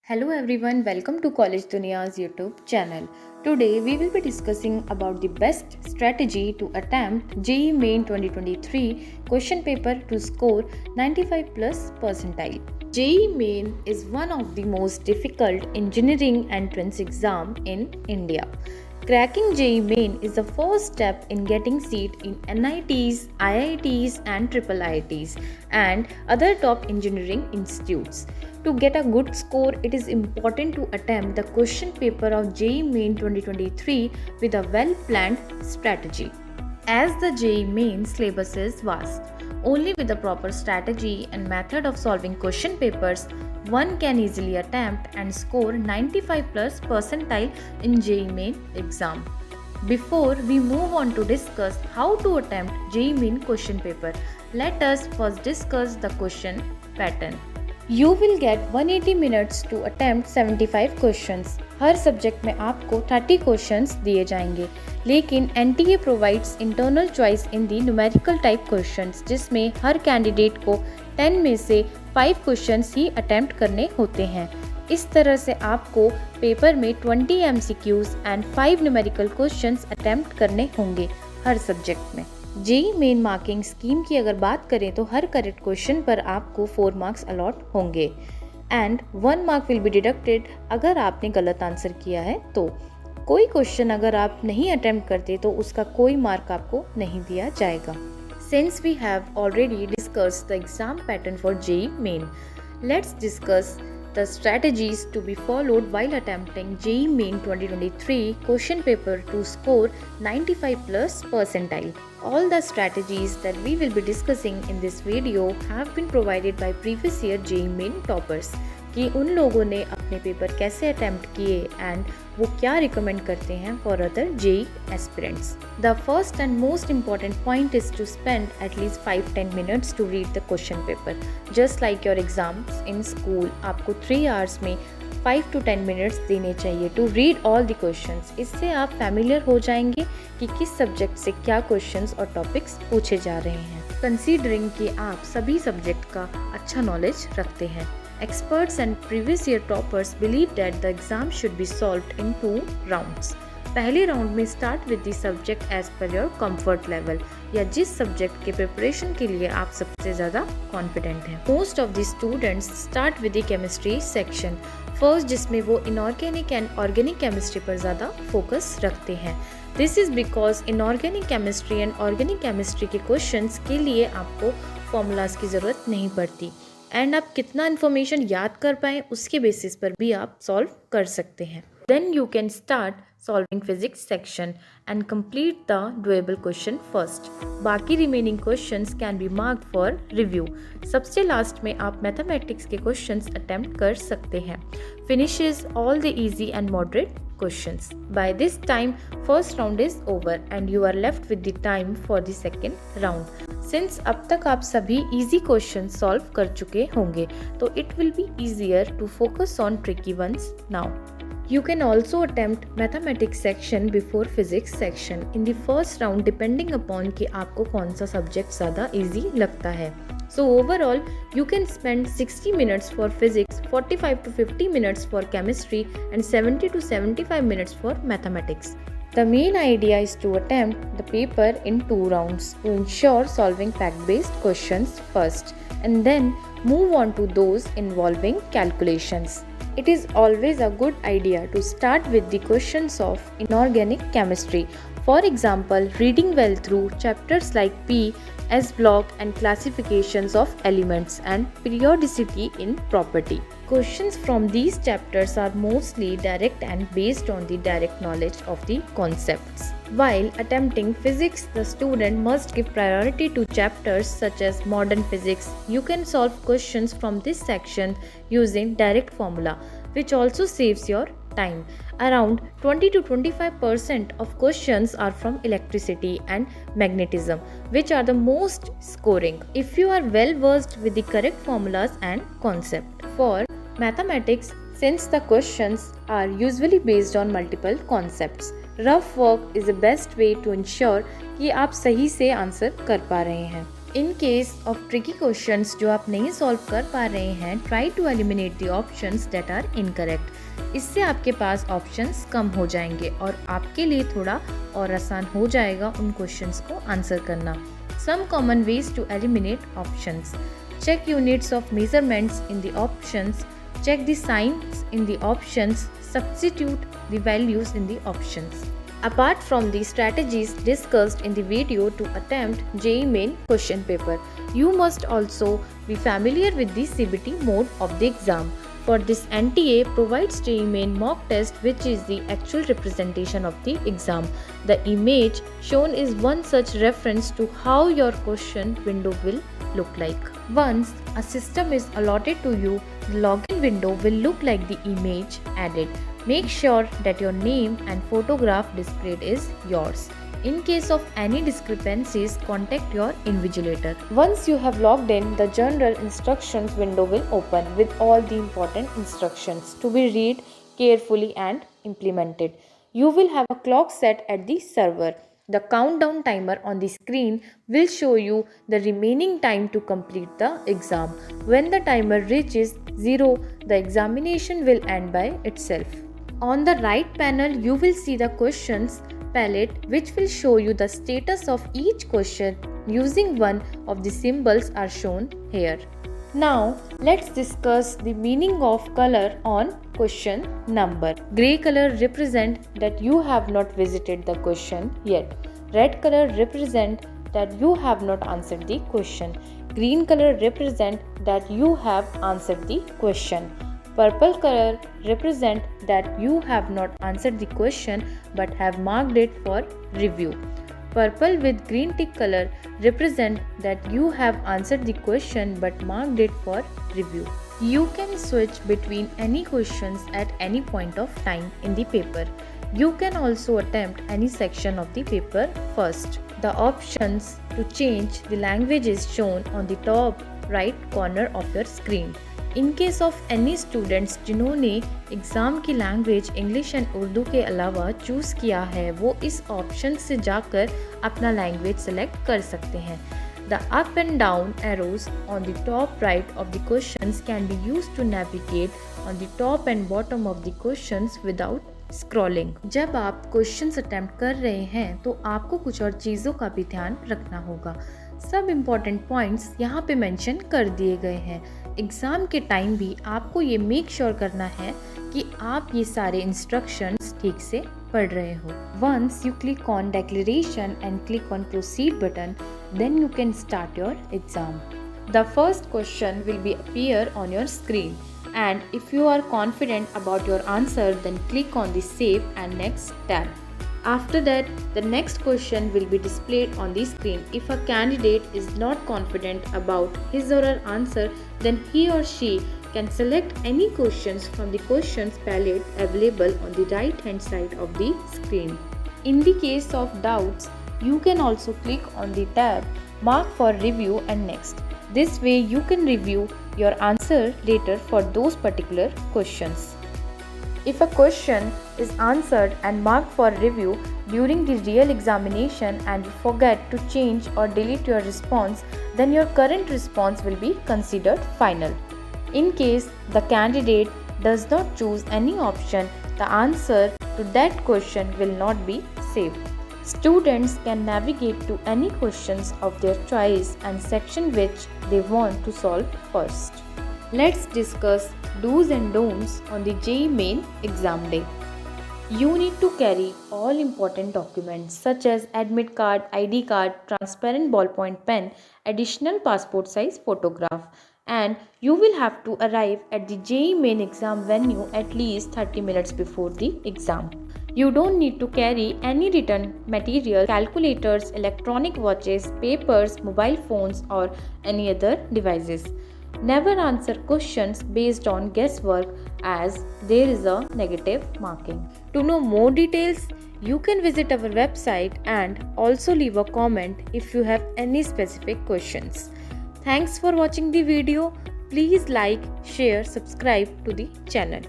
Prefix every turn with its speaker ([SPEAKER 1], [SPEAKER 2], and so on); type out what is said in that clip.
[SPEAKER 1] Hello everyone, welcome to College Dunia's YouTube channel. Today we will be discussing about the best strategy to attempt JEE Main 2023 question paper to score 95 plus percentile. JEE Main is one of the most difficult engineering entrance exam in India. Cracking JEE Main is the first step in getting seat in NITs, IITs and IIITs and other top engineering institutes. To get a good score, it is important to attempt the question paper of JEE Main 2023 with a well-planned strategy. As the JEE Main syllabus is vast, only with a proper strategy and method of solving question papers, one can easily attempt and score 95 plus percentile in JEE Main exam. Before we move on to discuss how to attempt JEE Main question paper, let us first discuss the question pattern. You will get 180 minutes to attempt 75 questions. Her subject में आपको 30 questions दिए जाएंगे, लेकिन NTA provides internal choice in the numerical type questions, जिसमें हर candidate को 10 में से 5 questions ही attempt करने होते हैं। इस तरह से आपको पेपर में 20 MCQs and 5 numerical questions attempt करने होंगे हर सब्जेक्ट में। JEE मेन मार्किंग स्कीम की अगर बात करें तो हर करेक्ट क्वेश्चन पर आपको 4 मार्क्स अलॉट होंगे and 1 mark will be deducted अगर आपने गलत आंसर किया है तो। कोई क्वेश्चन अगर आप नहीं अटेम्प्ट करते तो उसका कोई मार्क आपको नहीं दिया जाएगा। Since we have already discussed the exam pattern for JEE main, let's discuss the strategies to be followed while attempting JEE Main 2023 question paper to score 95 plus percentile. All the strategies that we will be discussing in this video have been provided by previous year JEE Main toppers कि उन लोगों ने अपने paper कैसे attempt किए and वो क्या recommend करते हैं for other JEE aspirants. The first and most important point is to spend at least 5-10 minutes to read the question paper. Just like your exams in school, आपको 3 आवर्स में 5 to 10 minutes देने चाहिए to read all the questions. इससे आप familiar हो जाएंगे कि किस सब्जेक्ट से क्या क्वेश्चंस और टॉपिक्स पूछे जा रहे हैं, कंसीडरिंग कि आप सभी सब्जेक्ट का अच्छा नॉलेज रखते हैं। Experts and previous year toppers believe that the exam should be solved in 2 rounds. पहले राउंड में start with the subject as per your comfort level, या जिस सब्जेक्ट के प्रिपरेशन के लिए आप सबसे ज़्यादा कॉन्फिडेंट हैं। Most of the students start with the chemistry section first, जिसमें वो इनऑर्गेनिक एंड ऑर्गेनिक केमिस्ट्री पर ज़्यादा फोकस रखते हैं। This is because inorganic chemistry and organic chemistry के क्वेश्चंस के लिए आपको फॉर्मूलाज की ज़रूरत नहीं पड़ती एंड आप कितना इन्फॉर्मेशन याद कर पाएँ उसके बेसिस पर भी आप सॉल्व कर सकते हैं। Then you can start solving physics section and complete the doable question first. बाकी remaining questions can be marked for review. सबसे लास्ट में आप मैथमेटिक्स के क्वेश्चंस अटेम्प्ट कर सकते हैं। Finishes all the easy and moderate questions. By this time, first round is over and you are left with the time for the second round. Since अब तक आप सभी easy questions solve कर चुके होंगे, तो it will be easier to focus on tricky ones now. You can also attempt mathematics section before physics section in the first round depending upon कि आपको कौन सा subject ज़्यादा easy लगता है. So overall, you can spend 60 minutes for physics, 45 to 50 minutes for chemistry and 70 to 75 minutes for mathematics. The main idea is to attempt the paper in 2 rounds to ensure solving fact-based questions first and then move on to those involving calculations. It is always a good idea to start with the questions of inorganic chemistry. For example, reading well through chapters like P, S block and classifications of elements and periodicity in property. Questions from these chapters are mostly direct and based on the direct knowledge of the concepts. While attempting physics, the student must give priority to chapters such as modern physics. You can solve questions from this section using direct formula, which also saves your time. Around 20 to 25% of questions are from electricity and magnetism, which are the most scoring if you are well versed with the correct formulas and concept. For mathematics, since the questions are usually based on multiple concepts, rough work is the best way to ensure कि आप सही से answer कर पा रहे हैं। In case of tricky questions जो आप नहीं सॉल्व कर पा रहे हैं, try to eliminate the options that are incorrect. इससे आपके पास ऑप्शंस कम हो जाएंगे और आपके लिए थोड़ा और आसान हो जाएगा उन क्वेश्चंस को आंसर करना। Some common ways to eliminate options: check units of measurements in the options, check the signs in the options, substitute the values in the options. Apart from the strategies discussed in the video to attempt JEE Main question paper, you must also be familiar with the CBT mode of the exam. For this, NTA provides JEE Main mock test, which is the actual representation of the exam. The image shown is one such reference to how your question window will look like. Once a system is allotted to you, the login window will look like the image added. Make sure that your name and photograph displayed is yours. In case of any discrepancies, contact your invigilator. Once you have logged in, the general instructions window will open with all the important instructions to be read carefully and implemented. You will have a clock set at the server. The countdown timer on the screen will show you the remaining time to complete the exam. When the timer reaches 0, the examination will end by itself. On the right panel, you will see the questions palette, which will show you the status of each question using one of the symbols are shown here. Now, let's discuss the meaning of color on question number. Grey color represent that you have not visited the question yet. Red color represent that you have not answered the question. Green color represent that you have answered the question. Purple color represent that you have not answered the question but have marked it for review. Purple with green tick color represent that you have answered the question but marked it for review. You can switch between any questions at any point of time in the paper. You can also attempt any section of the paper first. The options to change the language is shown on the top right corner of your screen. In case of any students जिन्होंने exam की language English and Urdu के अलावा choose किया है, वो इस option से जाकर अपना लैंग्वेज सेलेक्ट कर सकते हैं। The up and down arrows on the top right of the questions can be used to navigate on the top and bottom of the questions without scrolling. जब आप क्वेश्चंस अटेम्प्ट कर रहे हैं तो आपको कुछ और चीज़ों का भी ध्यान रखना होगा। सब इम्पॉर्टेंट पॉइंट्स यहाँ पे मेंशन कर दिए गए हैं। एग्ज़ाम के टाइम भी आपको ये मेक श्योर करना है कि आप ये सारे इंस्ट्रक्शंस ठीक से पढ़ रहे हो। Once you click on declaration and click on proceed button, then you can start your exam. The first question will be appear on your screen, and if you are confident about your answer, then click on the Save and Next tab. After that, the next question will be displayed on the screen. If a candidate is not confident about his or her answer, then he or she can select any questions from the questions palette available on the right hand side of the screen. In the case of doubts, you can also click on the tab Mark for Review and Next. This way you can review your answer later for those particular questions. If a question is answered and marked for review during the real examination and you forget to change or delete your response, then your current response will be considered final. In case the candidate does not choose any option, the answer to that question will not be saved. Students can navigate to any questions of their choice and section which they want to solve first. Let's discuss do's and don'ts on the JEE Main exam day. You need to carry all important documents such as admit card, ID card, transparent ballpoint pen, additional passport size photograph, and you will have to arrive at the JEE Main exam venue at least 30 minutes before the exam. You don't need to carry any written material, calculators, electronic watches, papers, mobile phones, or any other devices. Never answer questions based on guesswork, as there is a negative marking. To know more details, you can visit our website and also leave a comment if you have any specific questions. Thanks for watching the video. Please like, share, subscribe to the channel.